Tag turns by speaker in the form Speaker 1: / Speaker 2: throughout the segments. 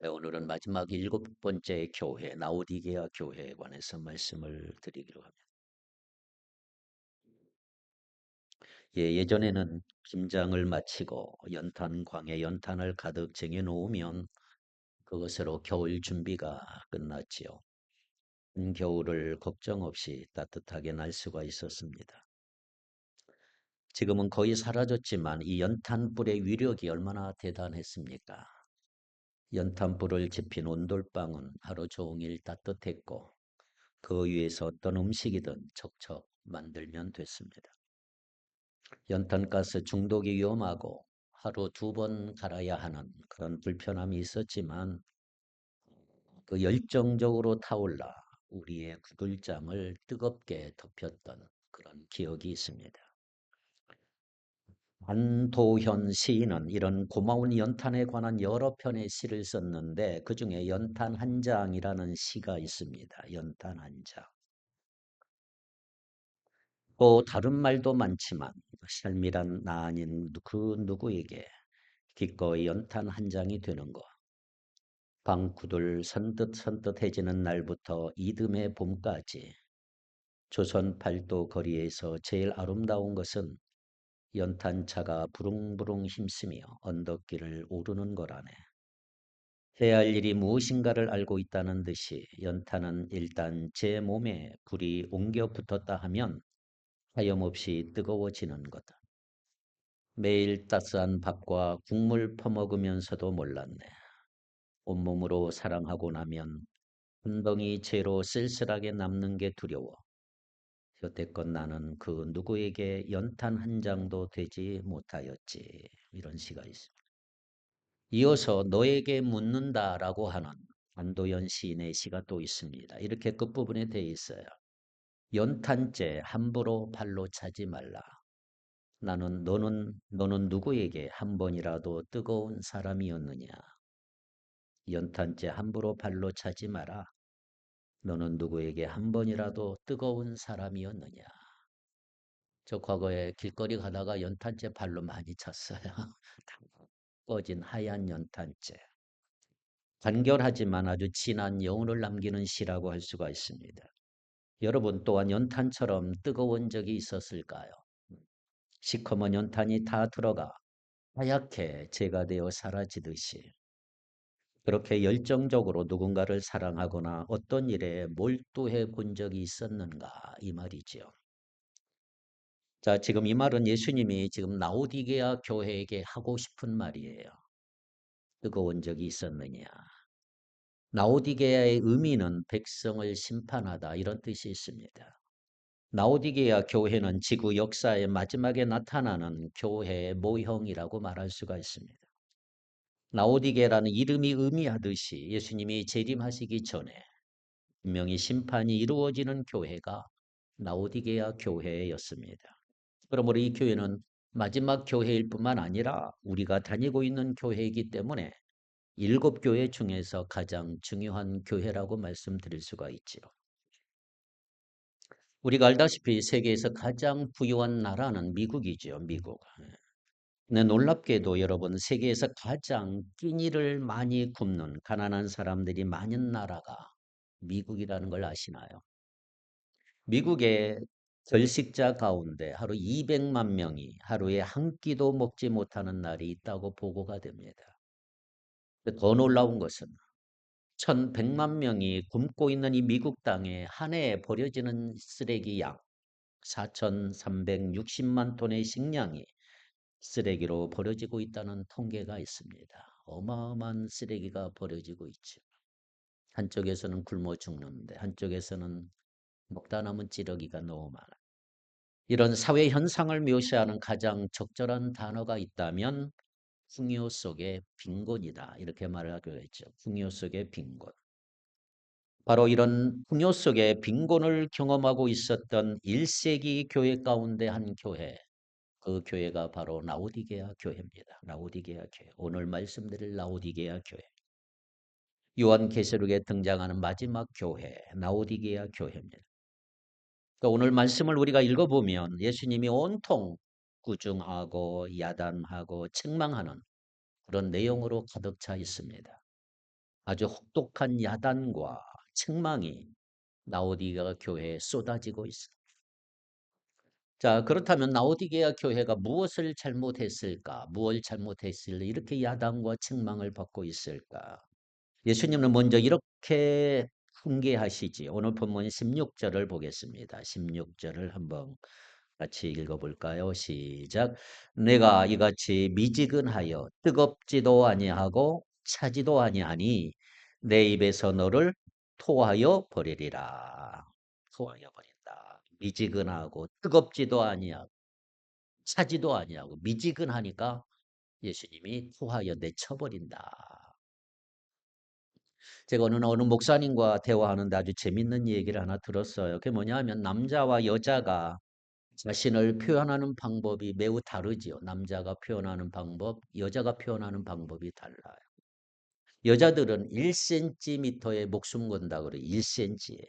Speaker 1: 네, 오늘은 마지막 일곱 번째 교회, 라오디게아 교회에 관해서 말씀을 드리기로 합니다. 예전에는 김장을 마치고 연탄광에 연탄을 가득 쟁여놓으면 그것으로 겨울 준비가 끝났지요. 겨울을 걱정 없이 따뜻하게 날 수가 있었습니다. 지금은 거의 사라졌지만 이 연탄불의 위력이 얼마나 대단했습니까? 연탄불을 지핀 온돌방은 하루 종일 따뜻했고 그 위에서 어떤 음식이든 척척 만들면 됐습니다. 연탄가스 중독이 위험하고 하루 두 번 갈아야 하는 그런 불편함이 있었지만 그 열정적으로 타올라 우리의 구들장을 뜨겁게 덮였던 그런 기억이 있습니다. 안도현 시인은 이런 고마운 연탄에 관한 여러 편의 시를 썼는데 그중에 연탄 한 장이라는 시가 있습니다. 연탄 한 장. 또 다른 말도 많지만 삶이란 나 아닌 그 누구에게 기꺼이 연탄 한 장이 되는 것. 방구들 선뜻선뜻해지는 날부터 이듬해 봄까지 조선 팔도 거리에서 제일 아름다운 것은 연탄차가 부릉부릉 힘쓰며 언덕길을 오르는 거라네. 해야 할 일이 무엇인가를 알고 있다는 듯이 연탄은 일단 제 몸에 불이 옮겨 붙었다 하면 하염없이 뜨거워지는 거다. 매일 따스한 밥과 국물 퍼먹으면서도 몰랐네. 온몸으로 사랑하고 나면 한 덩이 채로 쓸쓸하게 남는 게 두려워. 여태껏 나는 그 누구에게 연탄 한 장도 되지 못하였지. 이런 시가 있습니다. 이어서 너에게 묻는다라고 하는 안도현 시인의 시가 또 있습니다. 이렇게 끝부분에 되어 있어요. 연탄재 함부로 발로 차지 말라. 너는 누구에게 한 번이라도 뜨거운 사람이었느냐? 연탄재 함부로 발로 차지 마라. 너는 누구에게 한 번이라도 뜨거운 사람이었느냐? 저 과거에 길거리 가다가 연탄재 발로 많이 찼어요. 꺼진 하얀 연탄재. 간결하지만 아주 진한 여운을 남기는 시라고 할 수가 있습니다. 여러분 또한 연탄처럼 뜨거운 적이 있었을까요? 시커먼 연탄이 다 들어가 하얗게 재가 되어 사라지듯이 그렇게 열정적으로 누군가를 사랑하거나 어떤 일에 몰두해 본 적이 있었는가 이 말이지요. 자, 지금 이 말은 예수님이 지금 라오디게아 교회에게 하고 싶은 말이에요. 뜨거운 적이 있었느냐. 라오디게아의 의미는 백성을 심판하다 이런 뜻이 있습니다. 라오디게아 교회는 지구 역사의 마지막에 나타나는 교회의 모형이라고 말할 수가 있습니다. 라오디게라는 이름이 의미하듯이 예수님이 재림하시기 전에 분명히 심판이 이루어지는 교회가 라오디게아 교회였습니다. 그러므로 이 교회는 마지막 교회일 뿐만 아니라 우리가 다니고 있는 교회이기 때문에 일곱 교회 중에서 가장 중요한 교회라고 말씀드릴 수가 있지요. 우리가 알다시피 세계에서 가장 부유한 나라는 미국이죠. 미국. 근데 놀랍게도 여러분 세계에서 가장 끼니를 많이 굽는 가난한 사람들이 많은 나라가 미국이라는 걸 아시나요? 미국의 결식자 가운데 하루 200만 명이 하루에 한 끼도 먹지 못하는 날이 있다고 보고가 됩니다. 더 놀라운 것은 1,100만 명이 굶고 있는 이 미국 땅에 한 해에 버려지는 쓰레기 양 4,360만 톤의 식량이 쓰레기로 버려지고 있다는 통계가 있습니다. 어마어마한 쓰레기가 버려지고 있죠. 한쪽에서는 굶어 죽는데 한쪽에서는 먹다 남은 찌꺼기가 너무 많아요. 이런 사회 현상을 묘사하는 가장 적절한 단어가 있다면 풍요 속의 빈곤이다. 이렇게 말을 하기로 했죠. 풍요 속의 빈곤. 바로 이런 풍요 속의 빈곤을 경험하고 있었던 1세기 교회 가운데 한 교회. 그 교회가 바로 라오디게아 교회입니다. 라오디게아 교회. 오늘 말씀드릴 라오디게아 교회. 요한계시록에 등장하는 마지막 교회, 라오디게아 교회입니다. 그러니까 오늘 말씀을 우리가 읽어보면 예수님이 온통 꾸중하고 야단하고 책망하는 그런 내용으로 가득 차 있습니다. 아주 혹독한 야단과 책망이 라오디게아 교회에 쏟아지고 있습니다. 자, 그렇다면 라오디게아 교회가 무엇을 잘못했을까? 무엇을 잘못했을까? 이렇게 야단과 책망을 받고 있을까? 예수님은 먼저 이렇게 훈계하시지. 오늘 본문 16절을 보겠습니다. 16절을 한번 같이 읽어볼까요? 시작. 내가 이같이 미지근하여 뜨겁지도 아니하고 차지도 아니하니 내 입에서 너를 토하여 버리리라. 토하여 버린다. 미지근하고 뜨겁지도 아니하고 차지도 아니하고 미지근하니까 예수님이 토하여 내쳐버린다. 제가 어느 목사님과 대화하는데 아주 재밌는 얘기를 하나 들었어요. 그게 뭐냐면 남자와 여자가 자신을 표현하는 방법이 매우 다르지요. 남자가 표현하는 방법, 여자가 표현하는 방법이 달라요. 여자들은 1cm에 목숨 건다 그래요. 1cm에.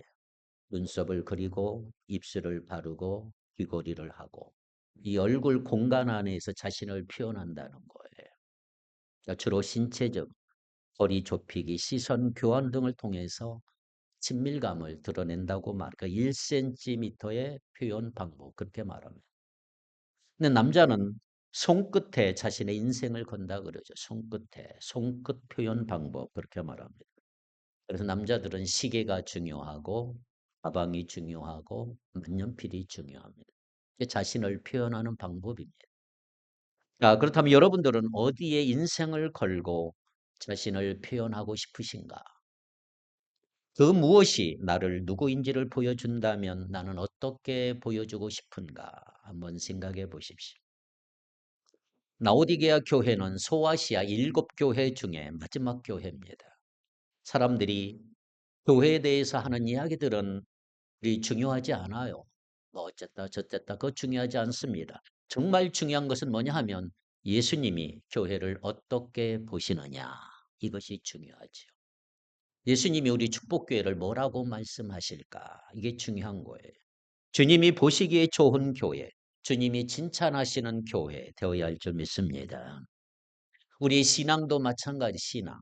Speaker 1: 눈썹을 그리고 입술을 바르고 귀걸이를 하고 이 얼굴 공간 안에서 자신을 표현한다는 거예요. 그러니까 주로 신체적, 거리 좁히기, 시선 교환 등을 통해서 친밀감을 드러낸다고 그 1cm의 표현 방법 그렇게 말합니다. 근데 남자는 손끝에 자신의 인생을 건다 그러죠. 손끝에 손끝 표현 방법 그렇게 말합니다. 그래서 남자들은 시계가 중요하고 가방이 중요하고 만년필이 중요합니다. 이게 자신을 표현하는 방법입니다. 자, 그렇다면 여러분들은 어디에 인생을 걸고 자신을 표현하고 싶으신가? 그 무엇이 나를 누구인지를 보여준다면 나는 어떻게 보여주고 싶은가? 한번 생각해 보십시오. 라오디게아 교회는 소아시아 7교회 중에 마지막 교회입니다. 사람들이 교회에 대해서 하는 이야기들은 중요하지 않아요. 뭐 어쨌다 저쨌다 그거 중요하지 않습니다. 정말 중요한 것은 뭐냐 하면 예수님이 교회를 어떻게 보시느냐 이것이 중요하죠. 예수님이 우리 축복교회를 뭐라고 말씀하실까? 이게 중요한 거예요. 주님이 보시기에 좋은 교회, 주님이 칭찬하시는 교회 되어야 할 줄 믿습니다. 우리 신앙도 마찬가지 신앙.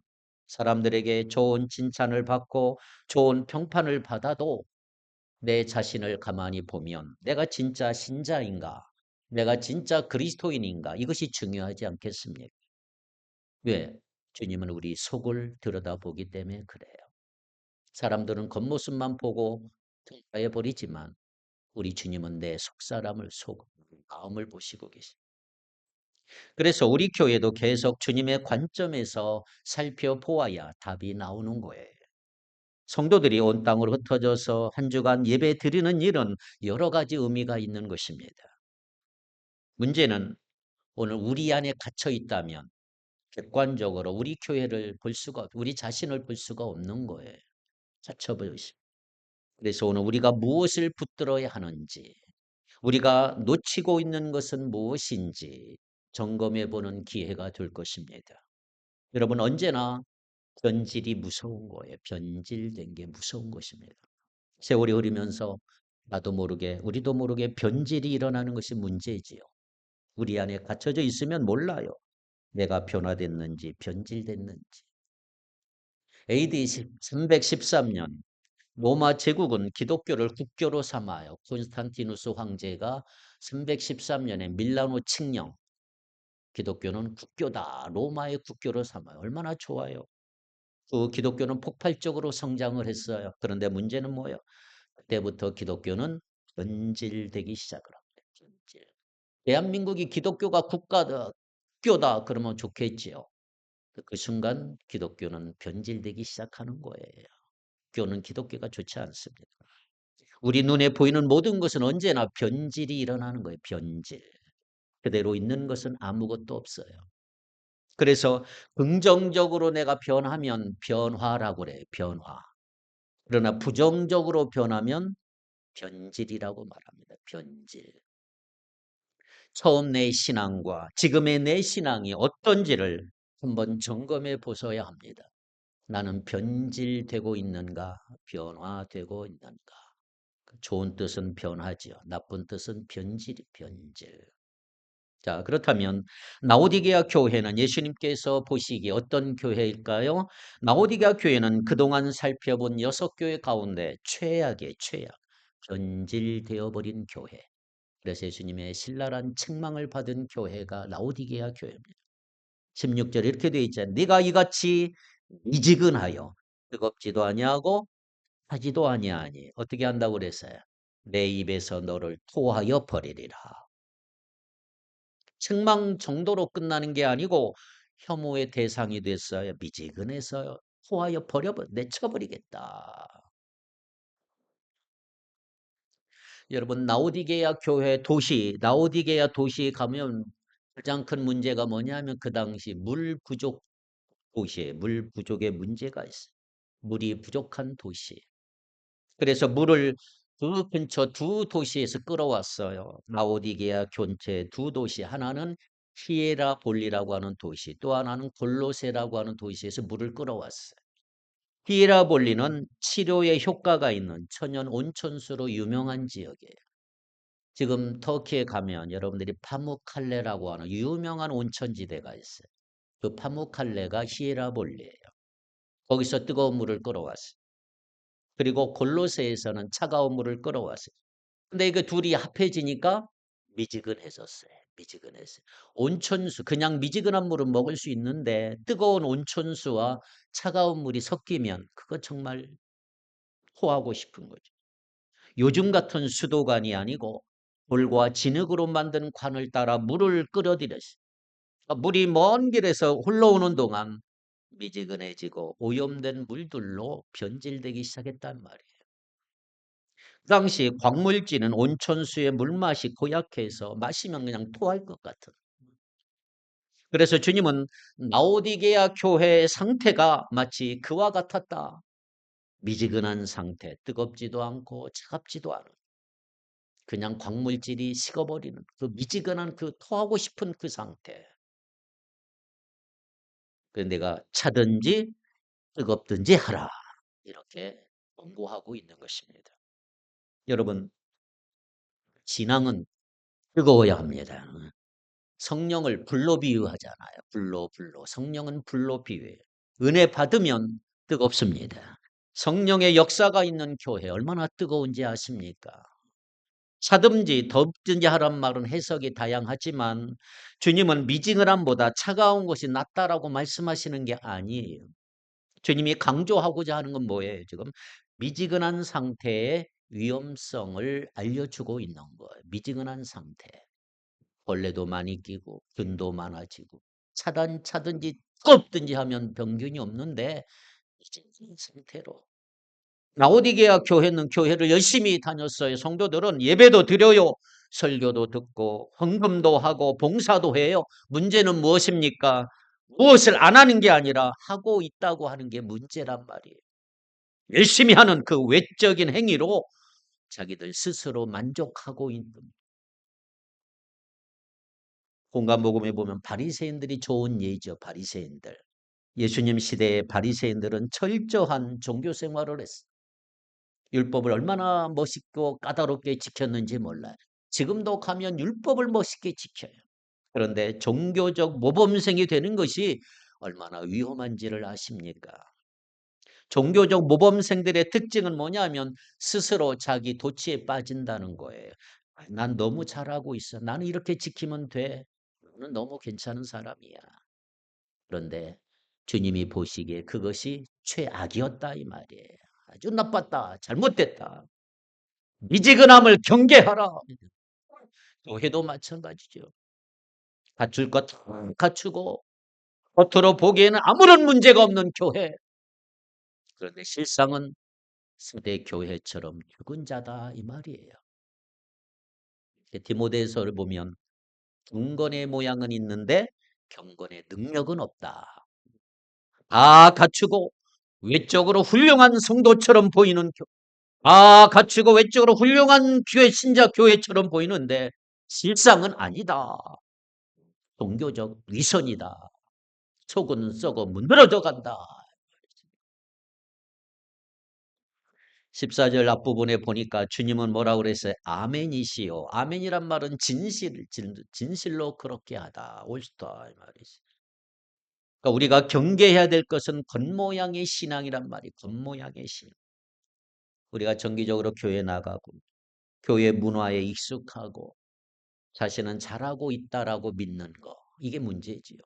Speaker 1: 사람들에게 좋은 칭찬을 받고 좋은 평판을 받아도 내 자신을 가만히 보면 내가 진짜 신자인가? 내가 진짜 그리스도인인가? 이것이 중요하지 않겠습니까? 왜? 주님은 우리 속을 들여다보기 때문에 그래요. 사람들은 겉모습만 보고 평가해 버리지만 우리 주님은 내 속사람을 마음을 보시고 계십니다. 그래서 우리 교회도 계속 주님의 관점에서 살펴보아야 답이 나오는 거예요. 성도들이 온 땅으로 흩어져서 한 주간 예배 드리는 일은 여러 가지 의미가 있는 것입니다. 문제는 오늘 우리 안에 갇혀 있다면 객관적으로 우리 교회를 볼 수가, 우리 자신을 볼 수가 없는 거예요. 갇혀버려 있습니다. 그래서 오늘 우리가 무엇을 붙들어야 하는지, 우리가 놓치고 있는 것은 무엇인지 점검해 보는 기회가 될 것입니다. 여러분 언제나 변질이 무서운 거예요. 변질된 게 무서운 것입니다. 세월이 흐르면서 나도 모르게 우리도 모르게 변질이 일어나는 것이 문제지요. 우리 안에 갇혀져 있으면 몰라요. 내가 변화됐는지 변질됐는지. AD 313년 로마 제국은 기독교를 국교로 삼아요. 콘스탄티누스 황제가 313년에 밀라노 칙령 기독교는 국교다. 로마의 국교로 삼아요. 얼마나 좋아요. 그 기독교는 폭발적으로 성장을 했어요. 그런데 문제는 뭐예요? 그때부터 기독교는 변질되기 시작을 합니다. 변질. 대한민국이 기독교가 국가다, 국교다 그러면 좋겠지요. 그 순간 기독교는 변질되기 시작하는 거예요. 교는 기독교가 좋지 않습니다. 우리 눈에 보이는 모든 것은 언제나 변질이 일어나는 거예요. 변질. 그대로 있는 것은 아무것도 없어요. 그래서 긍정적으로 내가 변하면 변화라고 그래요. 변화. 그러나 부정적으로 변하면 변질이라고 말합니다. 변질. 처음 내 신앙과 지금의 내 신앙이 어떤지를 한번 점검해 보셔야 합니다. 나는 변질되고 있는가? 변화되고 있는가? 좋은 뜻은 변하지요. 나쁜 뜻은 변질. 자, 그렇다면 라오디게아 교회는 예수님께서 보시기에 어떤 교회일까요? 라오디게아 교회는 그동안 살펴본 6교회 가운데 최악의 최악, 변질되어 버린 교회. 그래서 예수님의 신랄한 책망을 받은 교회가 라오디게아 교회입니다. 16절 이렇게 되어 있잖아요. 네가 이같이 미지근하여 뜨겁지도 아니하고 하지도 아니하니 어떻게 한다고 그랬어요? 내 입에서 너를 토하여 버리리라. 책망 정도로 끝나는 게 아니고 혐오의 대상이 됐어요. 미지근해서 토하여 내쳐버리겠다. 여러분 라오디게아 교회 도시, 라오디게아 도시에 가면 가장 큰 문제가 뭐냐면 그 당시 물 부족 도시에 물 부족의 문제가 있어요. 물이 부족한 도시. 그래서 물을 그 근처 두 도시에서 끌어왔어요. 라오디게아 근처 두 도시. 하나는 히에라볼리라고 하는 도시, 또 하나는 골로세라고 하는 도시에서 물을 끌어왔어요. 히에라볼리는 치료에 효과가 있는 천연 온천수로 유명한 지역이에요. 지금 터키에 가면 여러분들이 파무칼레라고 하는 유명한 온천지대가 있어요. 그 파무칼레가 히에라볼리예요. 거기서 뜨거운 물을 끌어왔어요. 그리고 골로새에서는 차가운 물을 끌어왔어요. 근데 이거 둘이 합해지니까 미지근해졌어요. 미지근했어요. 온천수, 그냥 미지근한 물은 먹을 수 있는데 뜨거운 온천수와 차가운 물이 섞이면 그거 정말 토하고 싶은 거죠. 요즘 같은 수도관이 아니고 돌과 진흙으로 만든 관을 따라 물을 끌어들였어요. 물이 먼 길에서 흘러오는 동안 미지근해지고 오염된 물들로 변질되기 시작했단 말이에요. 그 당시 광물지는 온천수의 물맛이 고약해서 마시면 그냥 토할 것 같은. 그래서 주님은 라오디게아 교회의 상태가 마치 그와 같았다. 미지근한 상태, 뜨겁지도 않고 차갑지도 않은 그냥 광물질이 식어버리는 그 미지근한 그 토하고 싶은 그 상태. 그래서 내가 차든지 뜨겁든지 하라. 이렇게 권고하고 있는 것입니다. 여러분, 신앙은 뜨거워야 합니다. 성령을 불로 비유하잖아요. 불로. 성령은 불로 비유해요. 은혜 받으면 뜨겁습니다. 성령의 역사가 있는 교회 얼마나 뜨거운지 아십니까? 차든지 덥든지 하란 말은 해석이 다양하지만 주님은 미지근함보다 차가운 것이 낫다라고 말씀하시는 게 아니에요. 주님이 강조하고자 하는 건 뭐예요? 지금 미지근한 상태의 위험성을 알려주고 있는 거예요. 미지근한 상태. 벌레도 많이 끼고 균도 많아지고 차든지 뜨겁든지 하면 병균이 없는데 미지근한 상태로 라오디게아 교회는 교회를 열심히 다녔어요. 성도들은 예배도 드려요. 설교도 듣고 헌금도 하고 봉사도 해요. 문제는 무엇입니까? 무엇을 안 하는 게 아니라 하고 있다고 하는 게 문제란 말이에요. 열심히 하는 그 외적인 행위로 자기들 스스로 만족하고 있는. 공간복음에 보면 바리새인들이 좋은 예죠. 바리새인들. 예수님 시대의 바리새인들은 철저한 종교 생활을 했어요. 율법을 얼마나 멋있고 까다롭게 지켰는지 몰라요. 지금도 가면 율법을 멋있게 지켜요. 그런데 종교적 모범생이 되는 것이 얼마나 위험한지를 아십니까? 종교적 모범생들의 특징은 뭐냐면 스스로 자기 도취에 빠진다는 거예요. 난 너무 잘하고 있어. 나는 이렇게 지키면 돼. 너는 너무 괜찮은 사람이야. 그런데 주님이 보시기에 그것이 최악이었다 이 말이에요. 아주 나빴다. 잘못됐다. 미지근함을 경계하라. 교회도 마찬가지죠. 갖출 것 다 갖추고 겉으로 보기에는 아무런 문제가 없는 교회. 그런데 실상은 세대 교회처럼 죽은 자다 이 말이에요. 디모데서를 보면 경건의 모양은 있는데 경건의 능력은 없다. 다 갖추고 외적으로 훌륭한 성도처럼 보이는 갖추고 외적으로 훌륭한 교회 신자 교회처럼 보이는데 실상은 아니다. 종교적 위선이다. 속은 썩어 문드러져 간다. 14절 앞부분에 보니까 주님은 뭐라고 그랬어요? 아멘이시요. 아멘이란 말은 진실로 그렇게 하다. 옳다 이 말이지. 그러니까 우리가 경계해야 될 것은 겉모양의 신앙이란 말이 겉모양의 신앙. 우리가 정기적으로 교회 나가고 교회 문화에 익숙하고 자신은 잘하고 있다라고 믿는 거. 이게 문제지요.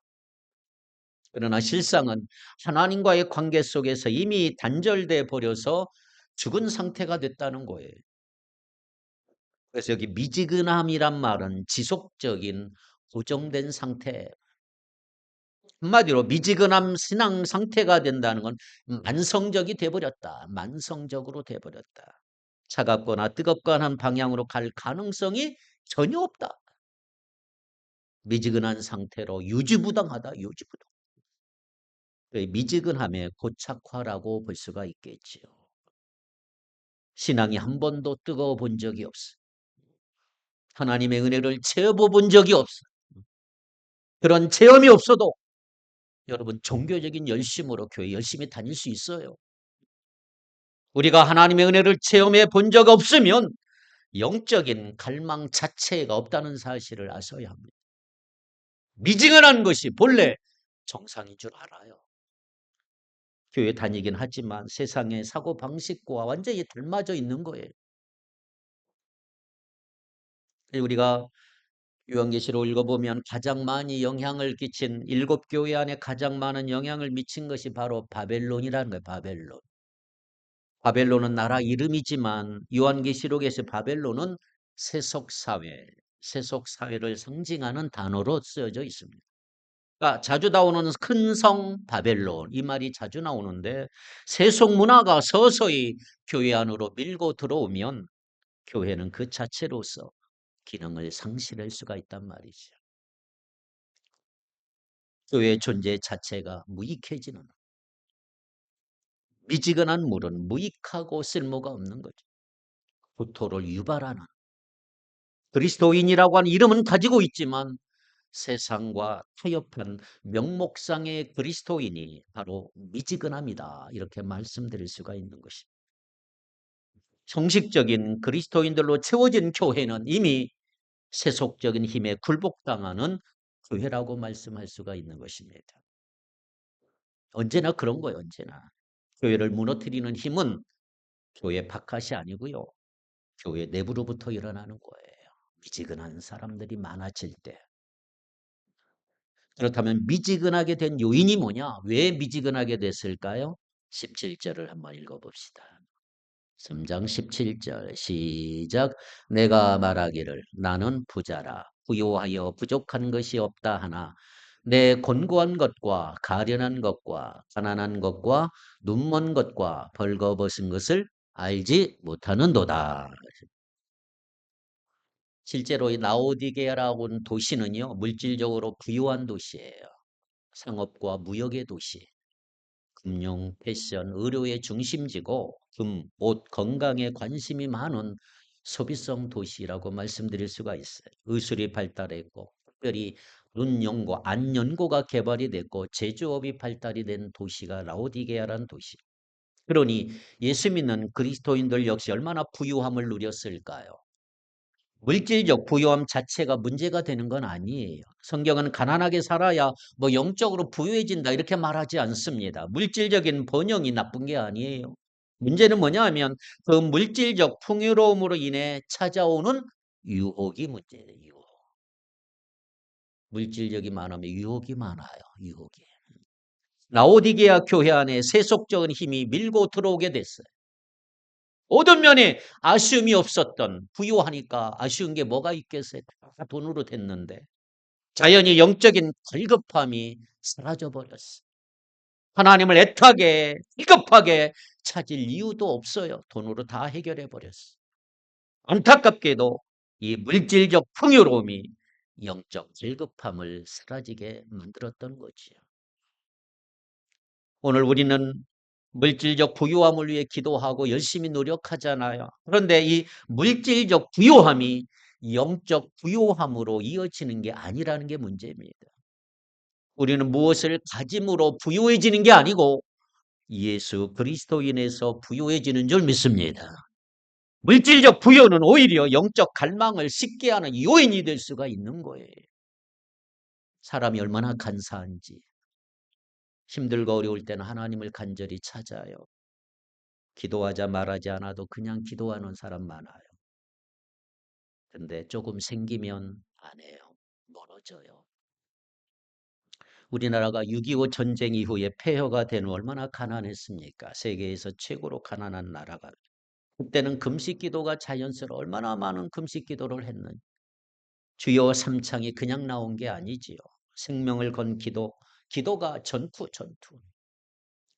Speaker 1: 그러나 실상은 하나님과의 관계 속에서 이미 단절돼 버려서 죽은 상태가 됐다는 거예요. 그래서 여기 미지근함이란 말은 지속적인 고정된 상태. 한마디로 미지근함 신앙 상태가 된다는 건 만성적이 돼버렸다. 만성적으로 돼버렸다. 차갑거나 뜨겁거나 한 방향으로 갈 가능성이 전혀 없다. 미지근한 상태로 유지부당하다. 유지부당. 미지근함의 고착화라고 볼 수가 있겠지요. 신앙이 한 번도 뜨거워 본 적이 없어. 하나님의 은혜를 체험해본 적이 없어. 그런 체험이 없어도 여러분 종교적인 열심으로 교회 열심히 다닐 수 있어요. 우리가 하나님의 은혜를 체험해 본 적 없으면 영적인 갈망 자체가 없다는 사실을 아셔야 합니다. 미지근한 것이 본래 정상인 줄 알아요. 교회 다니긴 하지만 세상의 사고방식과 완전히 닮아져 있는 거예요. 우리가 요한계시록 읽어보면 가장 많이 영향을 끼친 7교회 안에 가장 많은 영향을 미친 것이 바로 바벨론이라는 거예요. 바벨론. 바벨론은 나라 이름이지만 요한계시록에서 바벨론은 세속사회, 세속사회를 상징하는 단어로 쓰여져 있습니다. 그러니까 자주 나오는 큰 성 바벨론 이 말이 자주 나오는데 세속문화가 서서히 교회 안으로 밀고 들어오면 교회는 그 자체로서 기능을 상실할 수가 있단 말이죠. 교회의 존재 자체가 무익해지는 미지근한 물은 무익하고 쓸모가 없는 거죠. 구토를 유발하는 그리스도인이라고 하는 이름은 가지고 있지만 세상과 타협한 명목상의 그리스도인이 바로 미지근함이다. 이렇게 말씀드릴 수가 있는 것입니다. 형식적인 그리스도인들로 채워진 교회는 이미 세속적인 힘에 굴복당하는 교회라고 말씀할 수가 있는 것입니다. 언제나 그런 거예요. 언제나. 교회를 무너뜨리는 힘은 교회 바깥이 아니고요. 교회 내부로부터 일어나는 거예요. 미지근한 사람들이 많아질 때. 그렇다면 미지근하게 된 요인이 뭐냐? 왜 미지근하게 됐을까요? 17절을 한번 읽어봅시다. 3장 17절 시작. 내가 말하기를 나는 부자라 부요하여 부족한 것이 없다 하나 내 곤고한 것과 가련한 것과 가난한 것과 눈먼 것과 벌거벗은 것을 알지 못하는도다. 실제로 이 라오디게아라고 하는 도시는요, 물질적으로 부유한 도시예요. 상업과 무역의 도시, 금융, 패션, 의료의 중심지고 금, 옷, 건강에 관심이 많은 소비성 도시라고 말씀드릴 수가 있어요. 의술이 발달했고 특별히 눈 연고, 안 연고가 개발이 됐고 제조업이 발달이 된 도시가 라오디게아라는 도시. 그러니 예수 믿는 그리스도인들 역시 얼마나 부유함을 누렸을까요? 물질적 부유함 자체가 문제가 되는 건 아니에요. 성경은 가난하게 살아야 뭐 영적으로 부유해진다 이렇게 말하지 않습니다. 물질적인 번영이 나쁜 게 아니에요. 문제는 뭐냐 하면 그 물질적 풍요로움으로 인해 찾아오는 유혹이 문제예요. 유혹. 물질적이 많으면 유혹이 많아요. 유혹이. 라오디게아 교회 안에 세속적인 힘이 밀고 들어오게 됐어요. 모든 면에 아쉬움이 없었던 부유하니까 아쉬운 게 뭐가 있겠어요? 다 돈으로 됐는데 자연히 영적인 갈급함이 사라져 버렸어. 하나님을 애타게 비겁하게 찾을 이유도 없어요. 돈으로 다 해결해 버렸어. 안타깝게도 이 물질적 풍요로움이 영적 갈급함을 사라지게 만들었던 거지요. 오늘 우리는 물질적 부유함을 위해 기도하고 열심히 노력하잖아요. 그런데 이 물질적 부유함이 영적 부유함으로 이어지는 게 아니라는 게 문제입니다. 우리는 무엇을 가짐으로 부유해지는 게 아니고 예수 그리스도인에서 부유해지는 줄 믿습니다. 물질적 부여는 오히려 영적 갈망을 쉽게 하는 요인이 될 수가 있는 거예요. 사람이 얼마나 간사한지 힘들고 어려울 때는 하나님을 간절히 찾아요. 기도하자 말하지 않아도 그냥 기도하는 사람 많아요. 근데 조금 생기면 안 해요. 멀어져요. 우리나라가 6.25 전쟁 이후에 폐허가 된 얼마나 가난했습니까? 세계에서 최고로 가난한 나라가. 그때는 금식기도가 자연스러워 얼마나 많은 금식기도를 했는지. 주여 삼창이 그냥 나온 게 아니지요. 생명을 건 기도, 기도가 전투.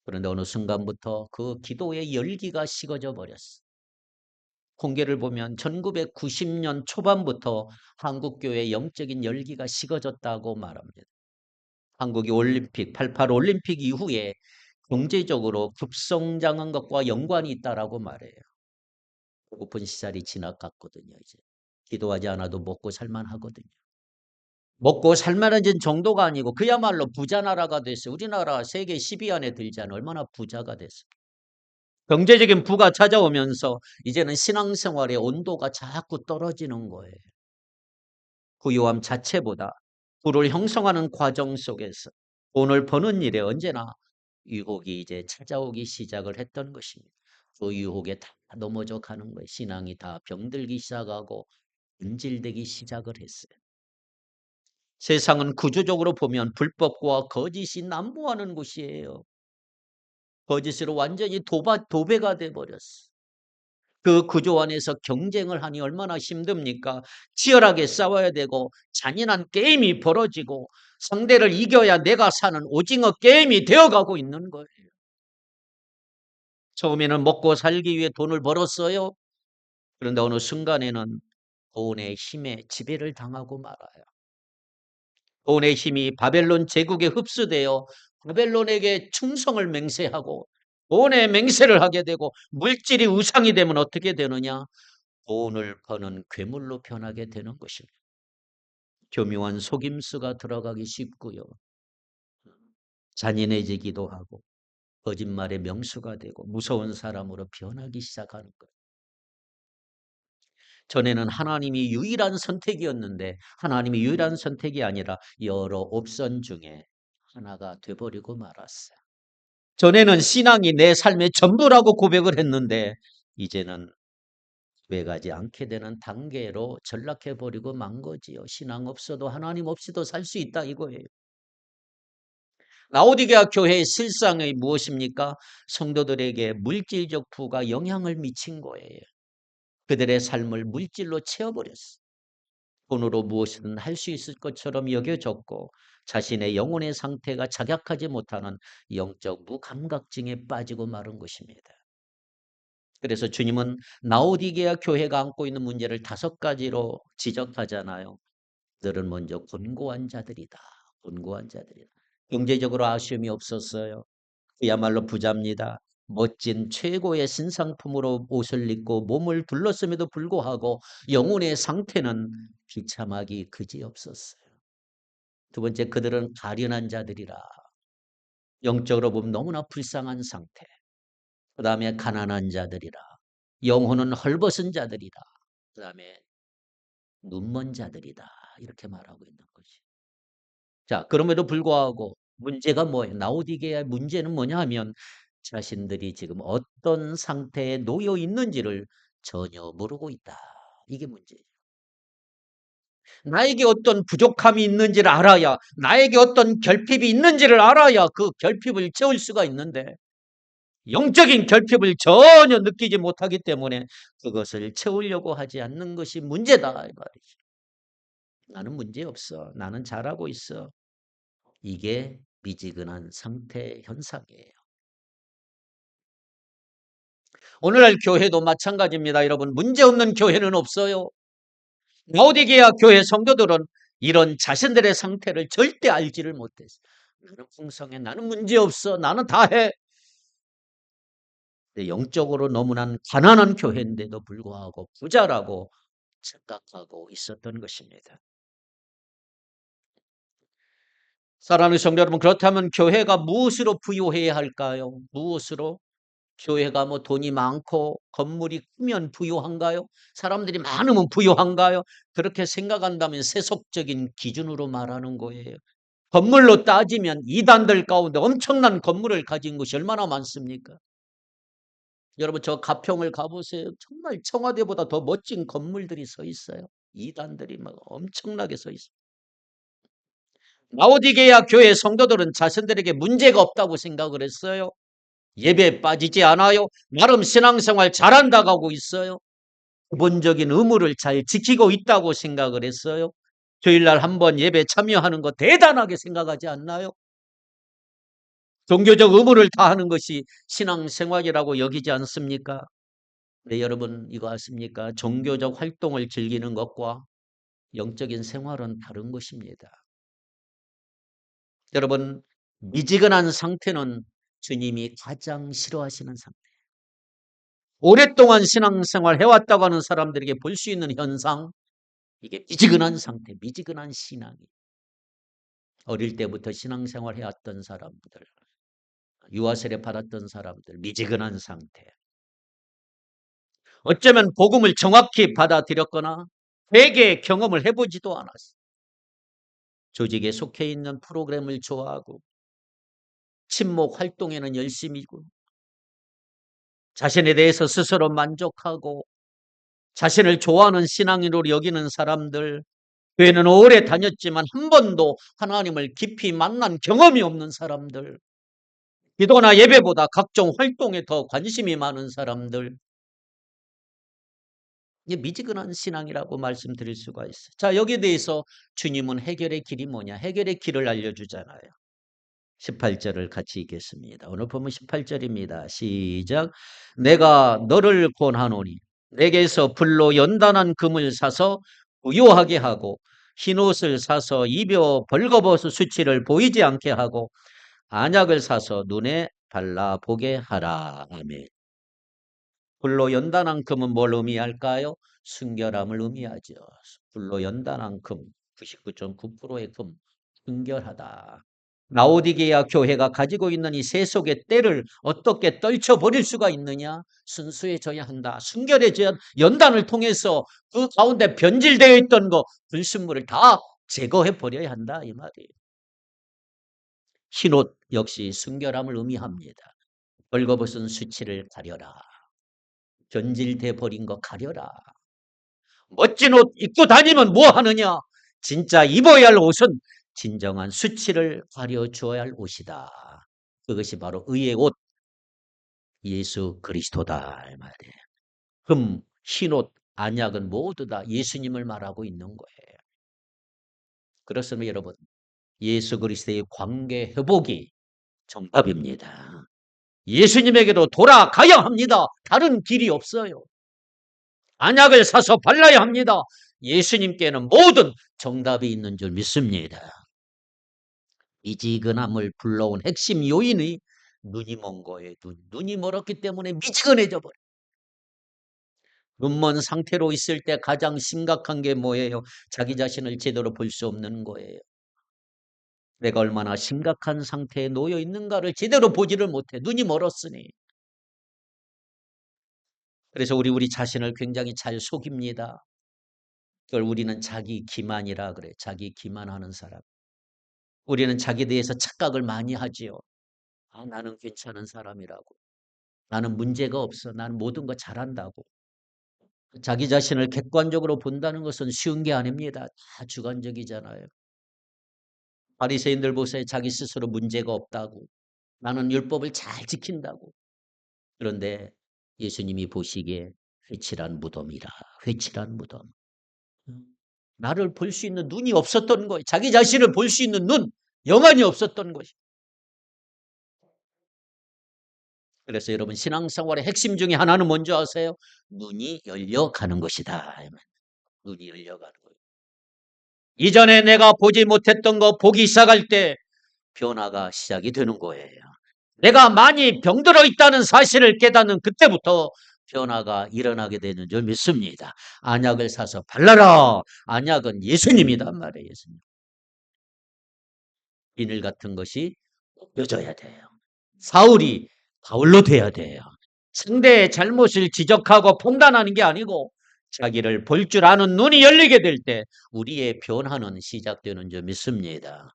Speaker 1: 그런데 어느 순간부터 그 기도의 열기가 식어져 버렸어. 통계를 보면 1990년 초반부터 한국교회 영적인 열기가 식어졌다고 말합니다. 한국이 올림픽, 88 올림픽 이후에 경제적으로 급성장한 것과 연관이 있다라고 말해요. 배고픈 시절이 지나갔거든요. 이제 기도하지 않아도 먹고 살만 하거든요. 먹고 살만해진 정도가 아니고 그야말로 부자 나라가 됐어요. 우리나라 세계 10위 안에 들지 않아 얼마나 부자가 됐어요. 경제적인 부가 찾아오면서 이제는 신앙생활의 온도가 자꾸 떨어지는 거예요. 부유함 자체보다 부를 형성하는 과정 속에서 돈을 버는 일에 언제나 유혹이 이제 찾아오기 시작을 했던 것입니다. 그 유혹에 다 넘어져 가는 거예요. 신앙이 다 병들기 시작하고 변질되기 시작을 했어요. 세상은 구조적으로 보면 불법과 거짓이 난무하는 곳이에요. 거짓으로 완전히 도배가 돼버렸어. 그 구조 안에서 경쟁을 하니 얼마나 힘듭니까? 치열하게 싸워야 되고 잔인한 게임이 벌어지고 상대를 이겨야 내가 사는 오징어 게임이 되어가고 있는 거예요. 처음에는 먹고 살기 위해 돈을 벌었어요. 그런데 어느 순간에는 돈의 힘에 지배를 당하고 말아요. 돈의 힘이 바벨론 제국에 흡수되어 바벨론에게 충성을 맹세하고 돈의 맹세를 하게 되고 물질이 우상이 되면 어떻게 되느냐? 돈을 버는 괴물로 변하게 되는 것입니다. 교묘한 속임수가 들어가기 쉽고요. 잔인해지기도 하고 거짓말의 명수가 되고 무서운 사람으로 변하기 시작하는 거예요. 전에는 하나님이 유일한 선택이었는데 하나님이 유일한 선택이 아니라 여러 옵션 중에 하나가 돼버리고 말았어요. 전에는 신앙이 내 삶의 전부라고 고백을 했는데 이제는 고백하지 않게 되는 단계로 전락해버리고 만 거지요. 신앙 없어도 하나님 없이도 살 수 있다 이거예요. 라오디게아 교회의 실상이 무엇입니까? 성도들에게 물질적 부가 영향을 미친 거예요. 그들의 삶을 물질로 채워버렸어요. 돈으로 무엇이든 할 수 있을 것처럼 여겨졌고 자신의 영혼의 상태가 자각하지 못하는 영적 무감각증에 빠지고 마른 것입니다. 그래서 주님은 라오디게아 교회가 안고 있는 문제를 5가지로 지적하잖아요. 그들은 먼저 곤고한 자들이다. 곤고한 자들이다. 경제적으로 아쉬움이 없었어요. 그야말로 부자입니다. 멋진 최고의 신상품으로 옷을 입고 몸을 둘렀음에도 불구하고 영혼의 상태는 비참하기 그지없었어요. 두 번째, 그들은 가련한 자들이라. 영적으로 보면 너무나 불쌍한 상태. 그 다음에 가난한 자들이라. 영혼은 헐벗은 자들이다. 그 다음에 눈먼 자들이다. 이렇게 말하고 있는 거지. 자, 그럼에도 불구하고 문제가 뭐예요? 라오디게아의 문제는 뭐냐 하면 자신들이 지금 어떤 상태에 놓여 있는지를 전혀 모르고 있다. 이게 문제예요. 나에게 어떤 부족함이 있는지를 알아야, 나에게 어떤 결핍이 있는지를 알아야 그 결핍을 채울 수가 있는데 영적인 결핍을 전혀 느끼지 못하기 때문에 그것을 채우려고 하지 않는 것이 문제다 이 말이죠. 나는 문제 없어. 나는 잘하고 있어. 이게 미지근한 상태 현상이에요. 오늘날 교회도 마찬가지입니다. 여러분, 문제없는 교회는 없어요. 라오디게아 교회 성도들은 이런 자신들의 상태를 절대 알지를 못했어요. 나는 풍성해. 나는 문제없어. 나는 다 해. 영적으로 너무나 가난한 교회인데도 불구하고 부자라고 착각하고 있었던 것입니다. 사랑하는 성도 여러분, 그렇다면 교회가 무엇으로 부유해야 할까요? 무엇으로? 교회가 뭐 돈이 많고 건물이 크면 부유한가요? 사람들이 많으면 부유한가요? 그렇게 생각한다면 세속적인 기준으로 말하는 거예요. 건물로 따지면 이단들 가운데 엄청난 건물을 가진 것이 얼마나 많습니까? 여러분 저 가평을 가보세요. 정말 청와대보다 더 멋진 건물들이 서 있어요. 이단들이 막 엄청나게 서 있어요. 라오디게아 교회 성도들은 자신들에게 문제가 없다고 생각을 했어요. 예배에 빠지지 않아요. 나름 신앙생활 잘한다고 하고 있어요. 기본적인 의무를 잘 지키고 있다고 생각을 했어요. 주일날 한번 예배 참여하는 거 대단하게 생각하지 않나요? 종교적 의무를 다하는 것이 신앙생활이라고 여기지 않습니까? 네, 여러분 이거 아십니까? 종교적 활동을 즐기는 것과 영적인 생활은 다른 것입니다. 여러분 미지근한 상태는 주님이 가장 싫어하시는 상태. 오랫동안 신앙생활 해왔다고 하는 사람들에게 볼 수 있는 현상, 이게 미지근한 상태, 미지근한 신앙이. 어릴 때부터 신앙생활 해왔던 사람들, 유아세례 받았던 사람들, 미지근한 상태. 어쩌면 복음을 정확히 받아들였거나 회개의 경험을 해보지도 않았어. 조직에 속해 있는 프로그램을 좋아하고 친목 활동에는 열심이고 자신에 대해서 스스로 만족하고 자신을 좋아하는 신앙인으로 여기는 사람들, 교회는 오래 다녔지만 한 번도 하나님을 깊이 만난 경험이 없는 사람들, 기도나 예배보다 각종 활동에 더 관심이 많은 사람들, 이게 미지근한 신앙이라고 말씀드릴 수가 있어요. 자, 여기에 대해서 주님은 해결의 길이 뭐냐? 해결의 길을 알려주잖아요. 18절을 같이 읽겠습니다. 오늘 보면 18절입니다. 시작. 내가 너를 권하노니 내게서 불로 연단한 금을 사서 부요하게 하고 흰옷을 사서 입어 벌거벗은 수치를 보이지 않게 하고 안약을 사서 눈에 발라보게 하라. 아멘. 불로 연단한 금은 뭘 의미할까요? 순결함을 의미하죠. 불로 연단한 금, 99.9%의 금, 순결하다. 라오디게아 교회가 가지고 있는 이 세속의 때를 어떻게 떨쳐버릴 수가 있느냐? 순수해져야 한다. 순결해져야 연단을 통해서 그 가운데 변질되어 있던 거, 불순물을 다 제거해 버려야 한다. 이 말이에요. 흰옷 역시 순결함을 의미합니다. 벌거벗은 수치를 가려라. 변질돼 버린 거 가려라. 멋진 옷 입고 다니면 뭐 하느냐? 진짜 입어야 할 옷은 진정한 수치를 가려주어야 할 옷이다. 그것이 바로 의의 옷, 예수 그리스도다. 이 말이에요. 금, 흰옷, 안약은 모두 다 예수님을 말하고 있는 거예요. 그렇습니다, 여러분. 예수 그리스도의 관계 회복이 정답입니다. 예수님에게로 돌아가야 합니다. 다른 길이 없어요. 안약을 사서 발라야 합니다. 예수님께는 모든 정답이 있는 줄 믿습니다. 미지근함을 불러온 핵심 요인이 눈이 먼 거예요. 눈이 멀었기 때문에 미지근해져 버려요. 눈먼 상태로 있을 때 가장 심각한 게 뭐예요? 자기 자신을 제대로 볼 수 없는 거예요. 내가 얼마나 심각한 상태에 놓여 있는가를 제대로 보지를 못해. 눈이 멀었으니. 그래서 우리 자신을 굉장히 잘 속입니다. 그걸 우리는 자기 기만이라 그래. 자기 기만하는 사람. 우리는 자기에 대해서 착각을 많이 하지요. 아, 나는 괜찮은 사람이라고. 나는 문제가 없어. 나는 모든 거 잘한다고. 자기 자신을 객관적으로 본다는 것은 쉬운 게 아닙니다. 다 주관적이잖아요. 바리새인들 보세요. 자기 스스로 문제가 없다고. 나는 율법을 잘 지킨다고. 그런데 예수님이 보시기에 회칠한 무덤이라. 회칠한 무덤. 나를 볼 수 있는 눈이 없었던 거예요. 자기 자신을 볼 수 있는 눈, 영안이 없었던 것이. 그래서 여러분 신앙생활의 핵심 중에 하나는 뭔지 아세요? 눈이 열려가는 것이다. 눈이 열려가는 거예요. 이전에 내가 보지 못했던 거 보기 시작할 때 변화가 시작이 되는 거예요. 내가 많이 병들어 있다는 사실을 깨닫는 그때부터 변화가 일어나게 되는 줄 믿습니다. 안약을 사서 발라라. 안약은 예수님이란 말이에요. 예수님. 비늘 같은 것이 벗겨져야 돼요. 사울이 바울로 돼야 돼요. 상대의 잘못을 지적하고 판단하는 게 아니고 자기를 볼 줄 아는 눈이 열리게 될 때 우리의 변화는 시작되는 줄 믿습니다.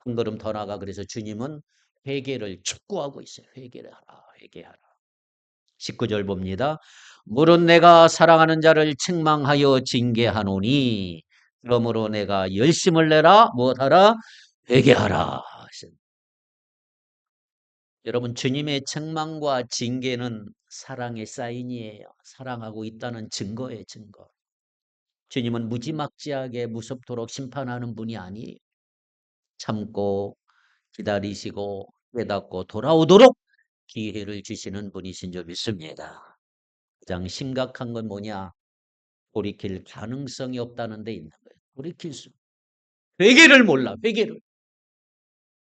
Speaker 1: 한 걸음 더 나아가 그래서 주님은 회개를 촉구하고 있어요. 회개를 하라. 회개하라. 19절 봅니다. 물은 내가 사랑하는 자를 책망하여 징계하노니 그러므로 내가 열심을 내라 무엇하라? 회개하라. 여러분 주님의 책망과 징계는 사랑의 사인이에요. 사랑하고 있다는 증거예요. 증거. 주님은 무지막지하게 무섭도록 심판하는 분이 아니에요. 참고 기다리시고 깨닫고 돌아오도록 기회를 주시는 분이신 줄 믿습니다. 가장 심각한 건 뭐냐? 돌이킬 가능성이 없다는 데 있는 거예요. 돌이킬 수. 회개를 몰라. 회개를.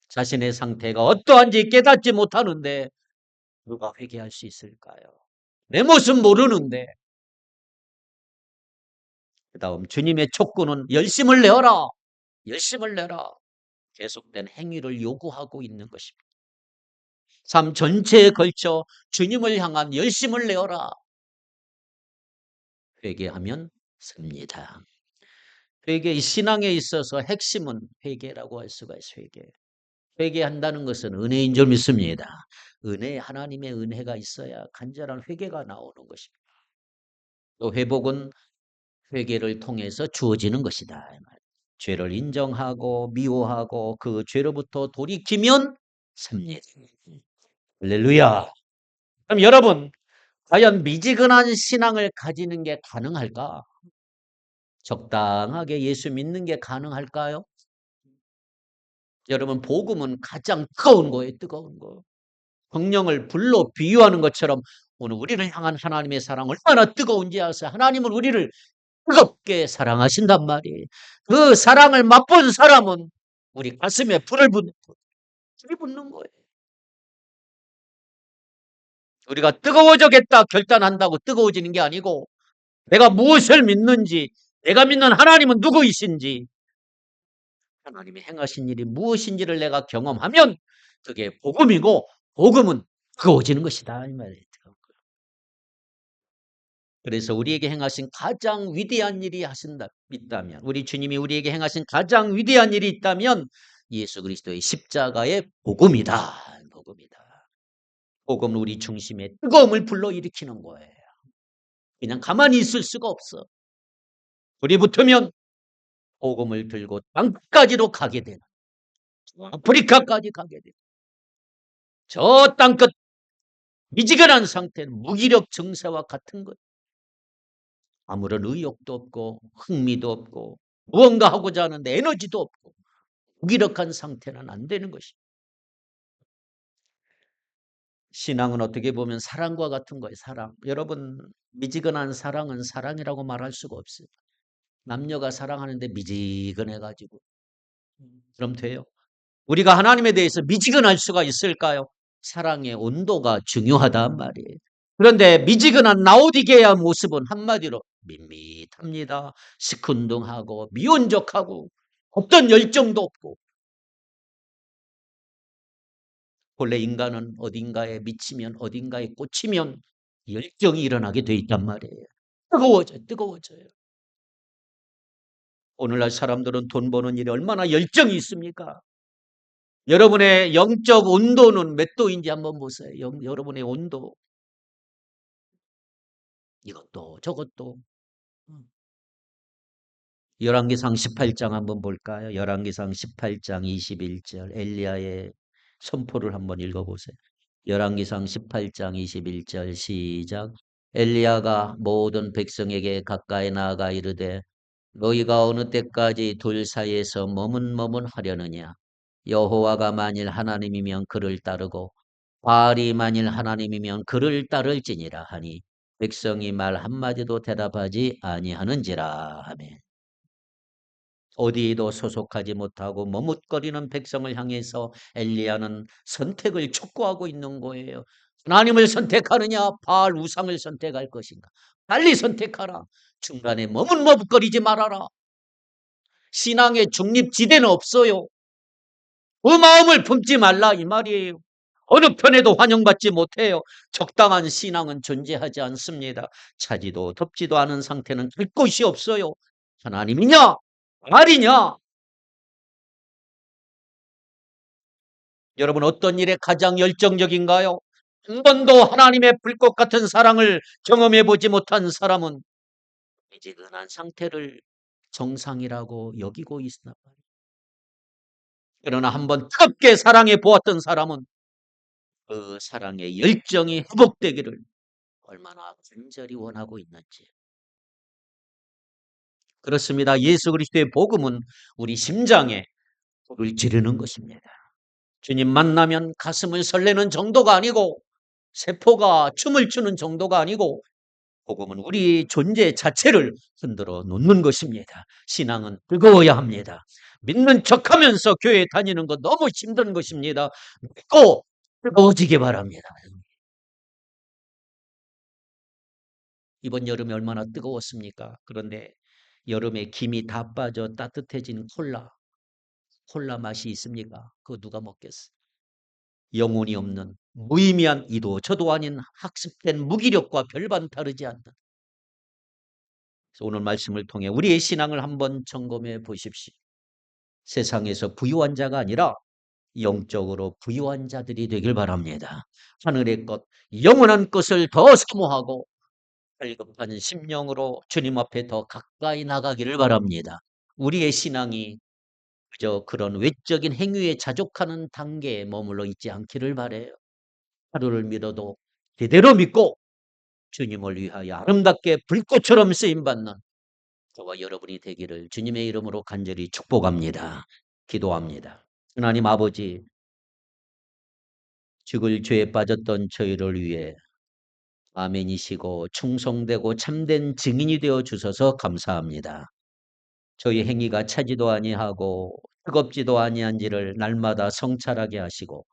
Speaker 1: 자신의 상태가 어떠한지 깨닫지 못하는데 누가 회개할 수 있을까요? 내 모습 모르는데. 그다음 주님의 촉구는 열심을 내어라. 열심을 내라. 계속된 행위를 요구하고 있는 것입니다. 삶 전체에 걸쳐 주님을 향한 열심을 내어라. 회개하면 삽니다. 회개, 신앙에 있어서 핵심은 회개라고 할 수가 있어요. 회개. 회개한다는 것은 은혜인 줄 믿습니다. 은혜, 하나님의 은혜가 있어야 간절한 회개가 나오는 것입니다. 또 회복은 회개를 통해서 주어지는 것이다. 죄를 인정하고 미워하고 그 죄로부터 돌이키면 삽니다. 할렐루야. 그럼 여러분, 과연 미지근한 신앙을 가지는 게 가능할까? 적당하게 예수 믿는 게 가능할까요? 여러분, 복음은 가장 뜨거운 거예요. 뜨거운 거. 성령을 불로 비유하는 것처럼 오늘 우리를 향한 하나님의 사랑 얼마나 뜨거운지 아세요? 하나님은 우리를 뜨겁게 사랑하신단 말이에요. 그 사랑을 맛본 사람은 우리 가슴에 불이 붙는 거예요. 우리가 뜨거워져겠다 결단한다고 뜨거워지는 게 아니고 내가 무엇을 믿는지, 내가 믿는 하나님은 누구이신지, 하나님이 행하신 일이 무엇인지를 내가 경험하면 그게 복음이고 복음은 뜨거워지는 것이다 이 말이에요. 그래서 우리에게 행하신 가장 위대한 일이 있다면, 우리 주님이 우리에게 행하신 가장 위대한 일이 있다면 예수 그리스도의 십자가의 복음이다. 복음이다. 복음은 우리 중심에 뜨거움을 불러일으키는 거예요. 그냥 가만히 있을 수가 없어. 불이 붙으면 복음을 들고 땅끝까지도 가게 되는, 아프리카까지 가게 되는, 저 땅끝 미지근한 상태는 무기력 증세와 같은 것. 아무런 의욕도 없고 흥미도 없고 무언가 하고자 하는데 에너지도 없고 무기력한 상태는 안 되는 것입니다. 신앙은 어떻게 보면 사랑과 같은 거예요. 사랑. 여러분 미지근한 사랑은 사랑이라고 말할 수가 없어요. 남녀가 사랑하는데 미지근해가지고 그럼 돼요? 우리가 하나님에 대해서 미지근할 수가 있을까요? 사랑의 온도가 중요하단 말이에요. 그런데 미지근한 라오디게아 모습은 한마디로 밋밋합니다. 시큰둥하고 미온적하고 어떤 열정도 없고. 본래 인간은 어딘가에 미치면 어딘가에 꽂히면 열정이 일어나게 돼 있단 말이에요. 뜨거워져요. 오늘날 사람들은 돈 버는 일에 얼마나 열정이 있습니까? 여러분의 영적 온도는 몇 도인지 한번 보세요. 여러분의 온도. 이것도 저것도. 열왕기상 18장 한번 볼까요? 열왕기상 18장 21절 엘리야의 선포를 한번 읽어보세요. 열왕기상 18장 21절 시작. 엘리야가 모든 백성에게 가까이 나아가 이르되 너희가 어느 때까지 둘 사이에서 머문머문하려느냐. 여호와가 만일 하나님이면 그를 따르고 바알이 만일 하나님이면 그를 따를지니라 하니 백성이 말 한마디도 대답하지 아니하는지라. 아멘. 어디에도 소속하지 못하고 머뭇거리는 백성을 향해서 엘리야는 선택을 촉구하고 있는 거예요. 하나님을 선택하느냐 바알 우상을 선택할 것인가. 빨리 선택하라. 중간에 머뭇머뭇거리지 말아라. 신앙의 중립지대는 없어요. 그 마음을 품지 말라 이 말이에요. 어느 편에도 환영받지 못해요. 적당한 신앙은 존재하지 않습니다. 차지도 덥지도 않은 상태는 될 곳이 없어요. 하나님이냐? 말이냐? 여러분 어떤 일에 가장 열정적인가요? 한 번도 하나님의 불꽃 같은 사랑을 경험해 보지 못한 사람은 미지근한 상태를 정상이라고 여기고 있나 봐요. 그러나 한번 뜨겁게 사랑해 보았던 사람은 그 사랑의 열정이 회복되기를 얼마나 간절히 원하고 있는지. 그렇습니다. 예수 그리스도의 복음은 우리 심장에 불을 지르는 것입니다. 주님 만나면 가슴을 설레는 정도가 아니고 세포가 춤을 추는 정도가 아니고 복음은 우리 존재 자체를 흔들어 놓는 것입니다. 신앙은 뜨거워야 합니다. 믿는 척하면서 교회 다니는 거 너무 힘든 것입니다. 믿고 뜨거워지기 바랍니다. 이번 여름에 얼마나 뜨거웠습니까? 그런데 여름에 김이 다 빠져 따뜻해진 콜라 맛이 있습니까? 그거 누가 먹겠어? 영혼이 없는 무의미한 이도 저도 아닌 학습된 무기력과 별반 다르지 않는. 그래서 오늘 말씀을 통해 우리의 신앙을 한번 점검해 보십시오. 세상에서 부유한 자가 아니라 영적으로 부유한 자들이 되길 바랍니다. 하늘의 것, 영원한 것을 더 사모하고 갈급한 심령으로 주님 앞에 더 가까이 나가기를 바랍니다. 우리의 신앙이 그저 그런 외적인 행위에 자족하는 단계에 머물러 있지 않기를 바라요. 하루를 믿어도 제대로 믿고 주님을 위하여 아름답게 불꽃처럼 쓰임받는 저와 여러분이 되기를 주님의 이름으로 간절히 축복합니다. 기도합니다. 하나님 아버지, 죽을 죄에 빠졌던 저희를 위해 아멘이시고 충성되고 참된 증인이 되어 주셔서 감사합니다. 저희 행위가 차지도 아니하고 뜨겁지도 아니한지를 날마다 성찰하게 하시고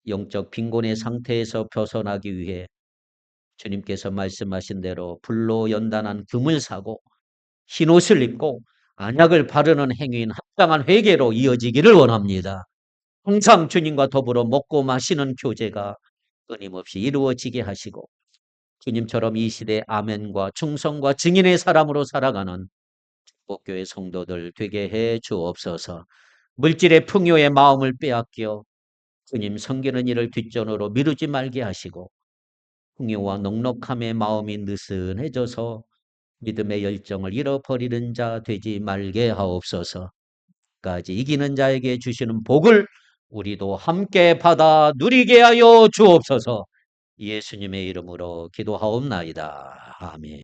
Speaker 1: 영적 빈곤의 상태에서 벗어나기 위해 주님께서 말씀하신 대로 불로 연단한 금을 사고 흰옷을 입고 안약을 바르는 행위인 합당한 회개로 이어지기를 원합니다. 항상 주님과 더불어 먹고 마시는 교제가 끊임없이 이루어지게 하시고 주님처럼 이 시대 아멘과 충성과 증인의 사람으로 살아가는 축복교회 성도들 되게 해 주옵소서. 물질의 풍요의 마음을 빼앗겨 주님 섬기는 일을 뒷전으로 미루지 말게 하시고 풍요와 넉넉함의 마음이 느슨해져서 믿음의 열정을 잃어버리는 자 되지 말게 하옵소서. 까지 이기는 자에게 주시는 복을 우리도 함께 받아 누리게 하여 주옵소서. 예수님의 이름으로 기도하옵나이다. 아멘.